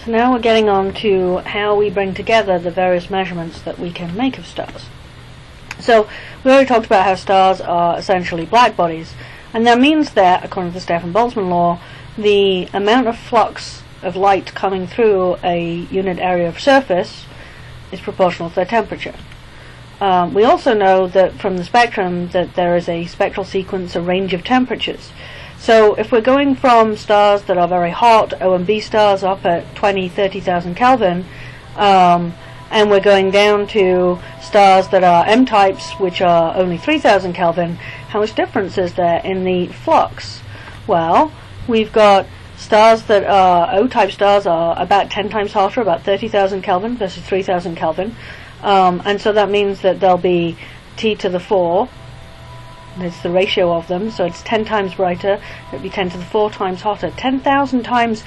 So now we're getting on to how we bring together the various measurements that we can make of stars. So we already talked about how stars are essentially black bodies, and that means that, according to the Stefan-Boltzmann law, the amount of flux of light coming through a unit area of surface is proportional to their temperature. We also know that from the spectrum that there is a spectral sequence, a range of temperatures. So if we're going from stars that are very hot, O and B stars up at 20-30,000 Kelvin, and we're going down to stars that are M-types, which are only 3,000 Kelvin, how much difference is there in the flux? Well, we've got stars that are O-type stars are about 10 times hotter, about 30,000 Kelvin versus 3,000 Kelvin. And so that means that there'll be T to the 4. It's the ratio of them, so it's 10 times brighter. It'll be 10 to the 4 times hotter. 10,000 times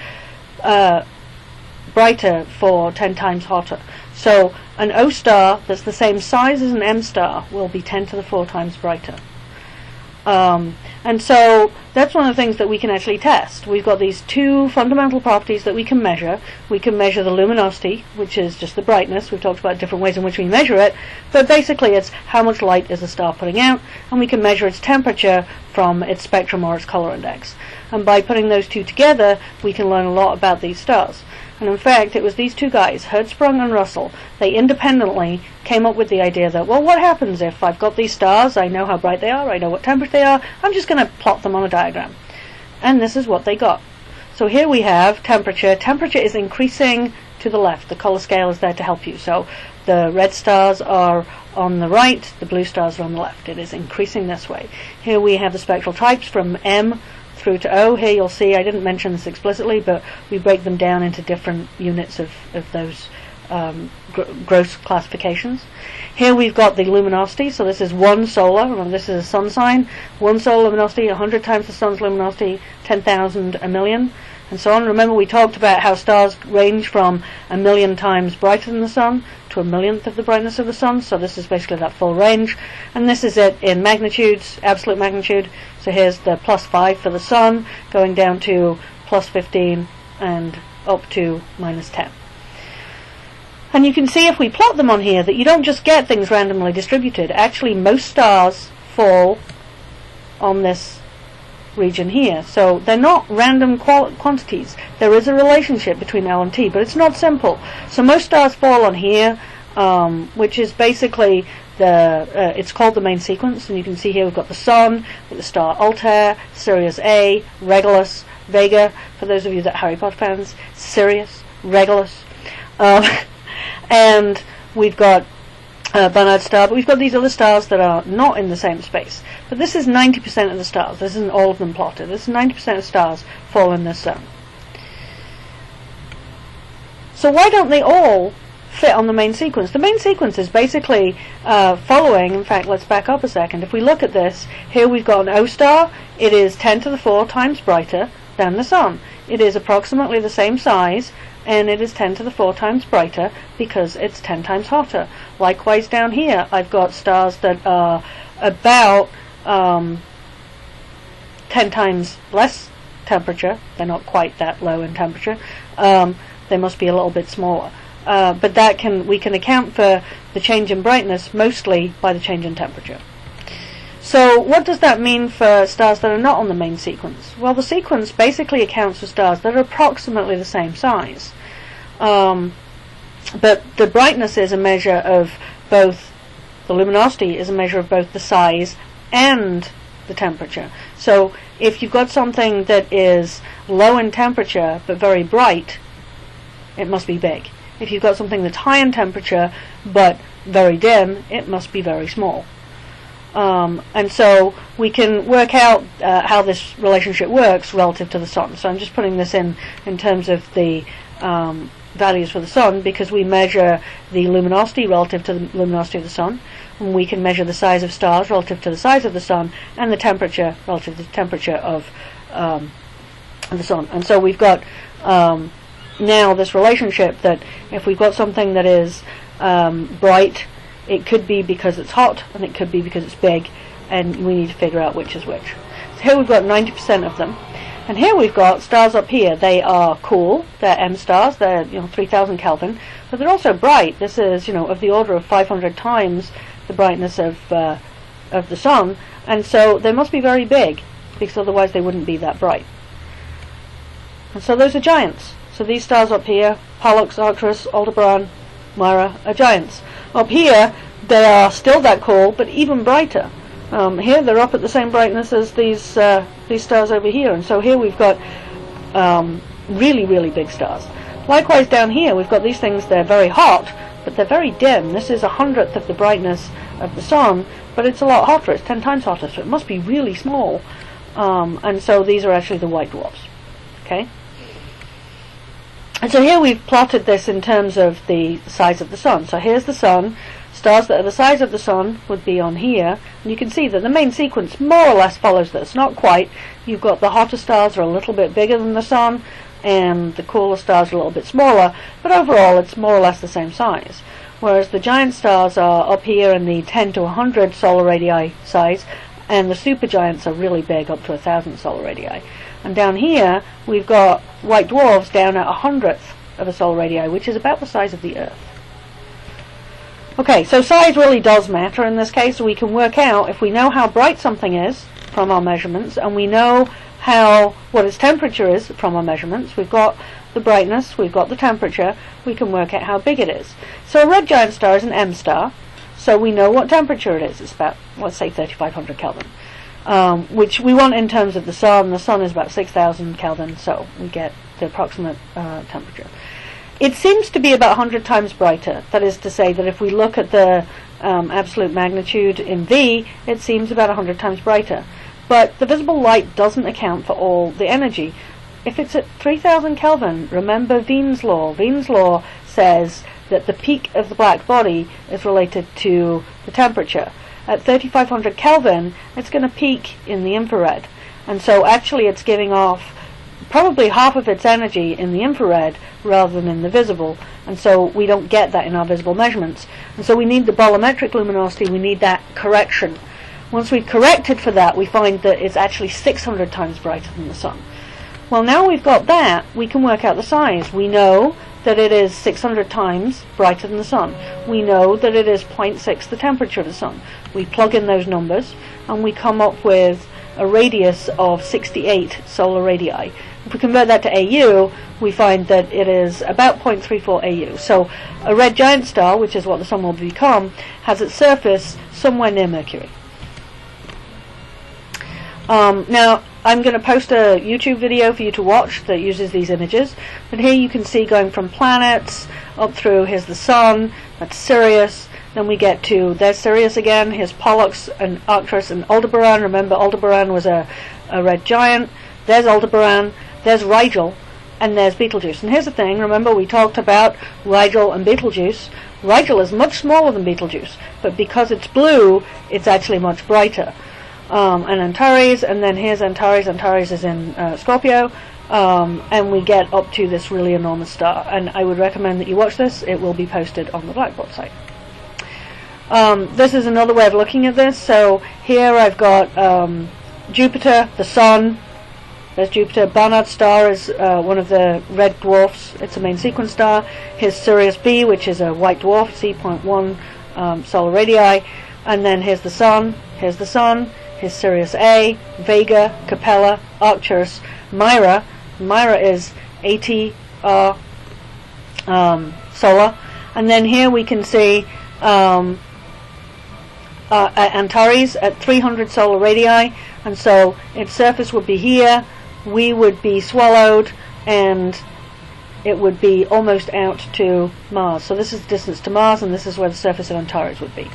brighter for 10 times hotter. So an O star that's the same size as an M star will be 10 to the 4 times brighter. And so that's one of the things that we can actually test. We've got these two fundamental properties that we can measure. We can measure the luminosity, which is just the brightness. We've talked about different ways in which we measure it, but basically it's how much light is the star putting out, and we can measure its temperature from its spectrum or its color index. And by putting those two together, we can learn a lot about these stars. And in fact, it was these two guys, Hertzsprung and Russell, they independently came up with the idea that, well, what happens if I've got these stars, I know how bright they are, I know what temperature they are, I'm just going to plot them on a diagram. And this is what they got. So here we have temperature. Temperature is increasing to the left. The color scale is there to help you. So the red stars are on the right, the blue stars are on the left. It is increasing this way. Here we have the spectral types from M through to O. Here you'll see, I didn't mention this explicitly, but we break them down into different units of those gross classifications. Here we've got the luminosity, so this is one solar, remember this is a sun sign, one solar luminosity, 100 times the sun's luminosity, 10,000, a million, and so on. Remember we talked about how stars range from 1,000,000 times brighter than the sun to 1,000,000th of the brightness of the sun, so this is basically that full range, and this is it in magnitudes, absolute magnitude. So here's the +5 for the sun, going down to +15 and up to -10. And you can see if we plot them on here that you don't just get things randomly distributed. Actually, most stars fall on this region here. So they're not random quantities. There is a relationship between L and T, but it's not simple. So most stars fall on here, which is basically it's called the main sequence, and you can see here we've got the Sun, with the star Altair, Sirius A, Regulus, Vega, for those of you that are Harry Potter fans, Sirius, Regulus, and we've got Barnard's star, but we've got these other stars that are not in the same space. But this is 90% of the stars. This isn't all of them plotted. This is 90% of stars fall in this zone. So why don't they all fit on the main sequence? The main sequence is basically following, in fact, let's back up a second. If we look at this, here we've got an O star. It is 10 to the 4 times brighter than the sun. It is approximately the same size, and it is 10 to the 4 times brighter because it's 10 times hotter. Likewise down here, I've got stars that are about 10 times less temperature. They're not quite that low in temperature. They must be a little bit smaller. But we can account for the change in brightness mostly by the change in temperature. So what does that mean for stars that are not on the main sequence? Well, the sequence basically accounts for stars that are approximately the same size. But the brightness is a measure of both, the luminosity is a measure of both the size and the temperature. So if you've got something that is low in temperature but very bright, it must be big. If you've got something that's high in temperature but very dim, it must be very small. And so we can work out how this relationship works relative to the sun. So I'm just putting this in terms of the values for the sun, because we measure the luminosity relative to the luminosity of the sun, and we can measure the size of stars relative to the size of the sun, and the temperature relative to the temperature of the sun. And so we've got now this relationship that if we've got something that is bright, it could be because it's hot, and it could be because it's big, and we need to figure out which is which. So here we've got 90% of them. And here we've got stars up here. They are cool. They're M stars. They're 3,000 Kelvin, but they're also bright. This is of the order of 500 times the brightness of the sun, and so they must be very big, because otherwise they wouldn't be that bright. And so those are giants. So these stars up here, Pollux, Arcturus, Aldebaran, Mira, are giants. Up here they are still that cool, but even brighter. Here they're up at the same brightness as these stars over here, and so here we've got really, really big stars. Likewise down here we've got these things. They're very hot, but they're very dim. This is 100th of the brightness of the sun, but it's a lot hotter. It's 10 times hotter, so it must be really small. And so these are actually the white dwarfs. Okay. And so here we've plotted this in terms of the size of the sun. So here's the sun. Stars that are the size of the sun would be on here, and you can see that the main sequence more or less follows this. Not quite. You've got the hotter stars are a little bit bigger than the sun, and the cooler stars are a little bit smaller, but overall it's more or less the same size. Whereas the giant stars are up here in the 10 to 100 solar radii size, and the supergiants are really big, up to 1,000 solar radii. And down here we've got white dwarfs down at 100th of a solar radii, which is about the size of the Earth. Okay, so size really does matter in this case. We can work out, if we know how bright something is from our measurements, and we know what its temperature is from our measurements, we've got the brightness, we've got the temperature, we can work out how big it is. So a red giant star is an M star, so we know what temperature it is. It's about, let's say, 3,500 Kelvin, which we want in terms of the sun. The sun is about 6,000 Kelvin, so we get the approximate temperature. It seems to be about 100 times brighter. That is to say that if we look at the absolute magnitude in V, it seems about 100 times brighter. But the visible light doesn't account for all the energy. If it's at 3,000 Kelvin, remember Wien's law. Wien's law says that the peak of the black body is related to the temperature. At 3,500 Kelvin, it's going to peak in the infrared. And so actually it's giving off probably half of its energy in the infrared rather than in the visible, and so we don't get that in our visible measurements. And so we need the bolometric luminosity, we need that correction. Once we've corrected for that, we find that it's actually 600 times brighter than the sun. Well, now we've got that, we can work out the size. We know that it is 600 times brighter than the sun. We know that it is 0.6 the temperature of the sun. We plug in those numbers and we come up with a radius of 68 solar radii. If we convert that to AU, we find that it is about 0.34 AU. So a red giant star, which is what the sun will become, has its surface somewhere near Mercury. Now, I'm going to post a YouTube video for you to watch that uses these images. But here you can see going from planets up through, here's the sun, that's Sirius. Then we get to, there's Sirius again, here's Pollux and Arcturus and Aldebaran. Remember, Aldebaran was a red giant. There's Aldebaran, there's Rigel, and there's Betelgeuse. And here's the thing, remember we talked about Rigel and Betelgeuse. Rigel is much smaller than Betelgeuse, but because it's blue, it's actually much brighter. And Antares, and then here's Antares. Antares is in Scorpio, and we get up to this really enormous star. And I would recommend that you watch this. It will be posted on the Blackboard site. This is another way of looking at this. So here I've got Jupiter, the Sun. There's Jupiter. Barnard's star is one of the red dwarfs. It's a main sequence star. Here's Sirius B, which is a white dwarf, C.1 solar radii. And then here's the Sun. Here's the Sun. Here's Sirius A, Vega, Capella, Arcturus, Mira. Mira is 80 solar. And then here we can see Antares at 300 solar radii, and so its surface would be here, we would be swallowed, and it would be almost out to Mars. So this is the distance to Mars, and this is where the surface of Antares would be.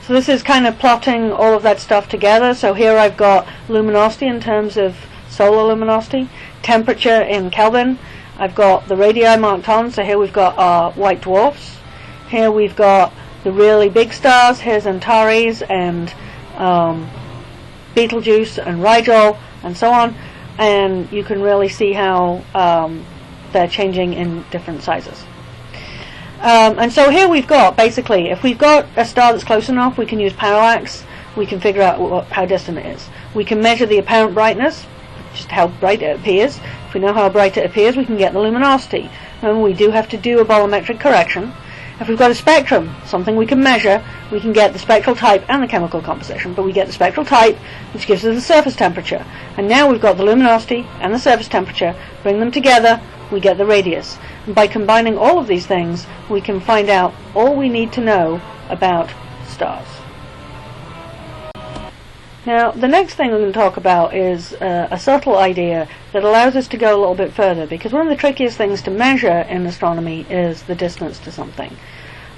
So this is kind of plotting all of that stuff together. So here I've got luminosity in terms of solar luminosity, temperature in Kelvin. I've got the radii marked on, so here we've got our white dwarfs. Here we've got the really big stars. Here's Antares and Betelgeuse and Rigel and so on. And you can really see how they're changing in different sizes. And so here we've got, basically, if we've got a star that's close enough, we can use parallax. We can figure out how distant it is. We can measure the apparent brightness, just how bright it appears. If we know how bright it appears, we can get the luminosity. And we do have to do a bolometric correction. If we've got a spectrum, something we can measure, we can get the spectral type and the chemical composition. But we get the spectral type, which gives us the surface temperature. And now we've got the luminosity and the surface temperature. Bring them together, we get the radius. And by combining all of these things, we can find out all we need to know about stars. Now, the next thing we're going to talk about is a subtle idea that allows us to go a little bit further, because one of the trickiest things to measure in astronomy is the distance to something.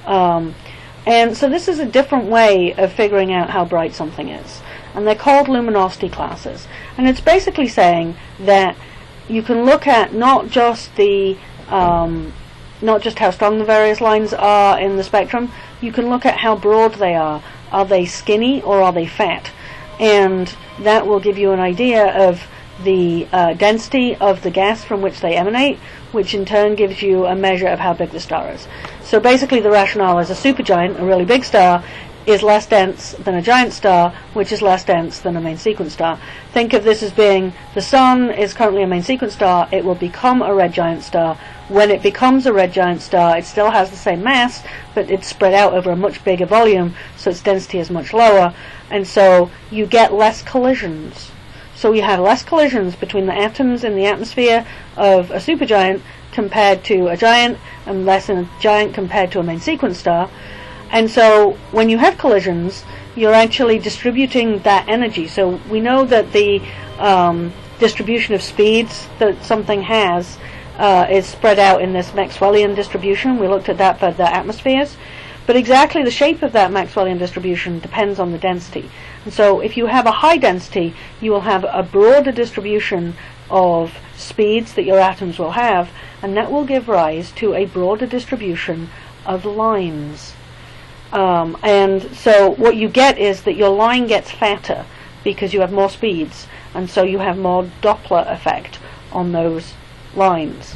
And so this is a different way of figuring out how bright something is. And they're called luminosity classes. And it's basically saying that you can look at not just how strong the various lines are in the spectrum, you can look at how broad they are. Are they skinny or are they fat? And that will give you an idea of the density of the gas from which they emanate, which in turn gives you a measure of how big the star is. So basically the rationale is a supergiant, a really big star, is less dense than a giant star, which is less dense than a main sequence star. Think of this as being, the Sun is currently a main sequence star, it will become a red giant star. When it becomes a red giant star, it still has the same mass, but it's spread out over a much bigger volume, so its density is much lower, and so you get less collisions. So you have less collisions between the atoms in the atmosphere of a supergiant compared to a giant, and less in a giant compared to a main sequence star. And so when you have collisions, you're actually distributing that energy. So we know that the distribution of speeds that something has is spread out in this Maxwellian distribution. We looked at that for the atmospheres. But exactly the shape of that Maxwellian distribution depends on the density. And so if you have a high density, you will have a broader distribution of speeds that your atoms will have, and that will give rise to a broader distribution of lines. And so what you get is that your line gets fatter because you have more speeds, and so you have more Doppler effect on those lines.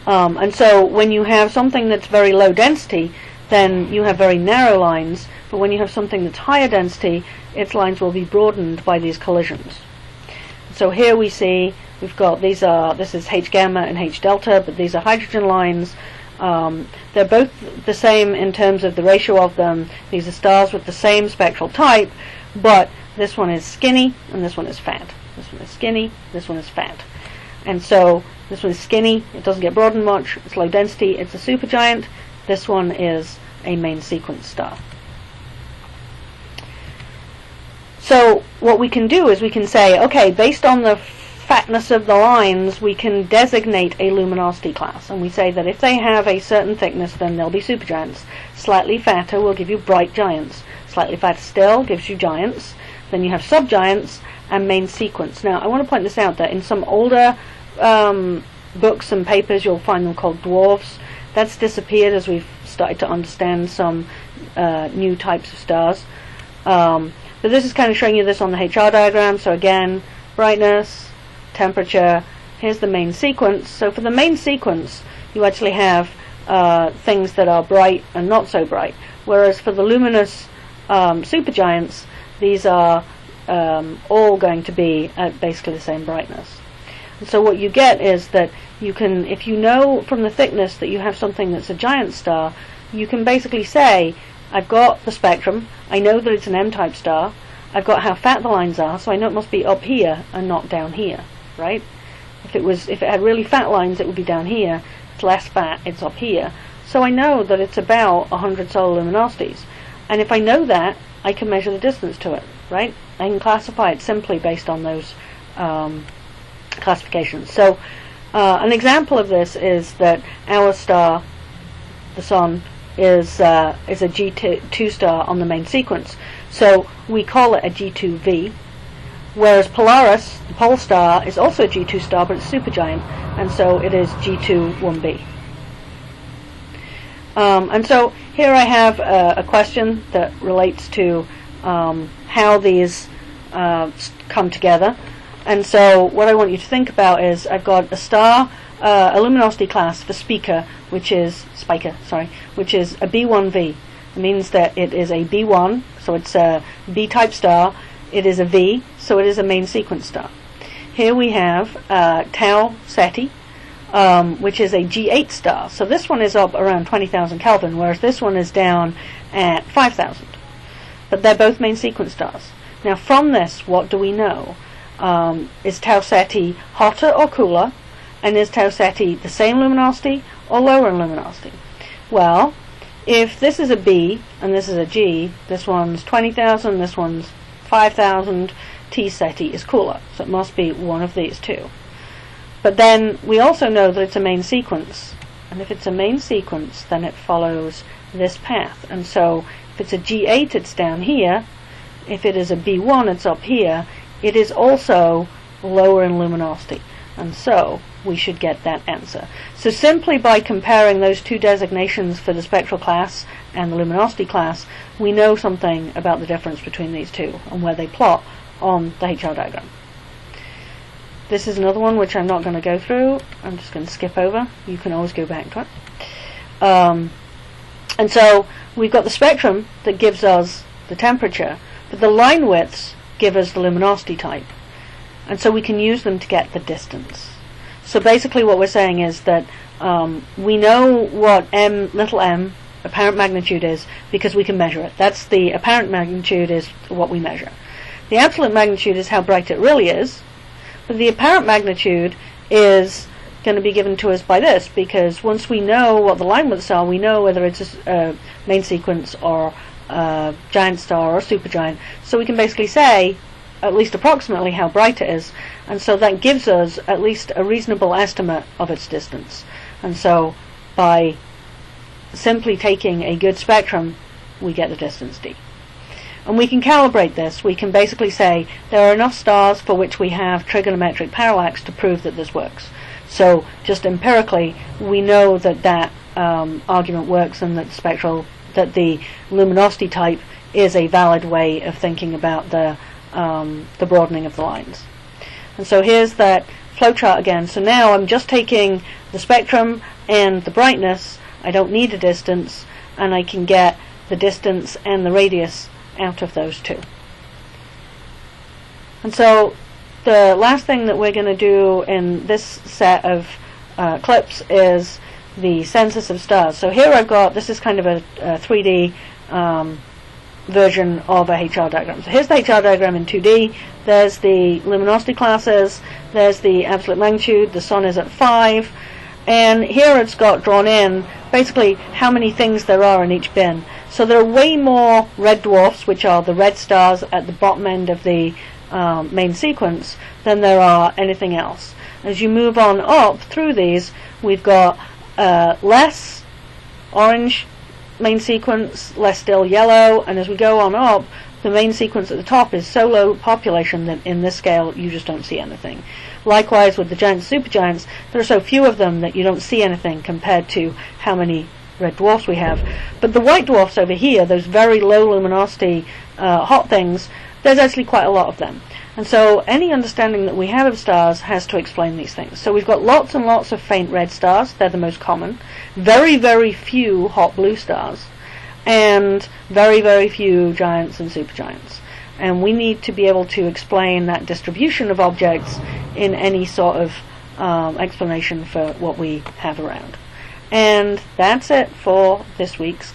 And so when you have something that's very low density, then you have very narrow lines, but when you have something that's higher density, its lines will be broadened by these collisions. So here we see we've got this is H gamma and H delta, but these are hydrogen lines. They're both the same in terms of the ratio of them. These are stars with the same spectral type, but this one is skinny and this one is fat. This one is skinny, this one is fat. And so this one is skinny, it doesn't get broadened much, it's low density, it's a supergiant. This one is a main sequence star. So what we can do is we can say, okay, based on the fatness of the lines, we can designate a luminosity class, and we say that if they have a certain thickness, then they'll be supergiants. Slightly fatter will give you bright giants. Slightly fatter still gives you giants. Then you have subgiants and main sequence. Now, I want to point this out, that in some older books and papers, you'll find them called dwarfs. That's disappeared as we've started to understand some new types of stars. But this is kind of showing you this on the HR diagram. So again, brightness, temperature, here's the main sequence. So for the main sequence, you actually have things that are bright and not so bright. Whereas for the luminous supergiants, these are all going to be at basically the same brightness. And so what you get is that you can, if you know from the thickness that you have something that's a giant star, you can basically say, I've got the spectrum, I know that it's an M-type star, I've got how fat the lines are, so I know it must be up here and not down here, right? If it had really fat lines, it would be down here. It's less fat, it's up here. So I know that it's about 100 solar luminosities. And if I know that, I can measure the distance to it, right? I can classify it simply based on those classifications. So an example of this is that our star, the Sun, is a G2 star on the main sequence. So we call it a G2V, whereas Polaris, the pole star, is also a G2 star, but it's supergiant, and so it is G2-1b. And so here I have a question that relates to how these come together. And so what I want you to think about is I've got a star, a luminosity class for Spica, which is a B1V. It means that it is a B1, so it's a B-type star, It is a V, so it is a main sequence star. Here we have Tau Ceti, which is a G8 star. So this one is up around 20,000 Kelvin, whereas this one is down at 5,000. But they're both main sequence stars. Now from this, what do we know? Is Tau Ceti hotter or cooler? And is Tau Ceti the same luminosity or lower in luminosity? Well, if this is a B and this is a G, this one's 20,000, this one's 5,000, T Ceti is cooler. So it must be one of these two. But then we also know that it's a main sequence. And if it's a main sequence, then it follows this path. And so if it's a G8, it's down here. If it is a B1, it's up here. It is also lower in luminosity. And so we should get that answer. So simply by comparing those two designations for the spectral class and the luminosity class, we know something about the difference between these two and where they plot on the HR diagram. This is another one which I'm not going to go through. I'm just going to skip over. You can always go back to it. And so we've got the spectrum that gives us the temperature, but the line widths give us the luminosity type. And so we can use them to get the distance. So basically what we're saying is that we know what little m apparent magnitude is because we can measure it. That's the apparent magnitude is what we measure. The absolute magnitude is how bright it really is. But the apparent magnitude is going to be given to us by this, because once we know what the line widths are, we know whether it's a main sequence or a giant star or supergiant. So we can basically say, at least approximately, how bright it is, and so that gives us at least a reasonable estimate of its distance. And so by simply taking a good spectrum, we get the distance d. And we can calibrate this. We can basically say there are enough stars for which we have trigonometric parallax to prove that this works. So just empirically, we know that that argument works, and that the luminosity type is a valid way of thinking about the broadening of the lines. And so here's that flowchart again. So now I'm just taking the spectrum and the brightness. I don't need a distance, and I can get the distance and the radius out of those two. And so the last thing that we're going to do in this set of clips is the census of stars. So here I've got, this is kind of a 3D version of a HR diagram. So here's the HR diagram in 2D. There's the luminosity classes, there's the absolute magnitude, the sun is at 5, and here it's got drawn in basically how many things there are in each bin. So there are way more red dwarfs, which are the red stars at the bottom end of the main sequence, than there are anything else. As you move on up through these, we've got less orange main sequence, less still yellow, and as we go on up, the main sequence at the top is so low population that in this scale you just don't see anything. Likewise with the giants and supergiants, there are so few of them that you don't see anything compared to how many red dwarfs we have. But the white dwarfs over here, those very low luminosity hot things, there's actually quite a lot of them. And so any understanding that we have of stars has to explain these things. So we've got lots and lots of faint red stars, they're the most common, very, very few hot blue stars, and very, very few giants and supergiants. And we need to be able to explain that distribution of objects in any sort of explanation for what we have around. And that's it for this week's class.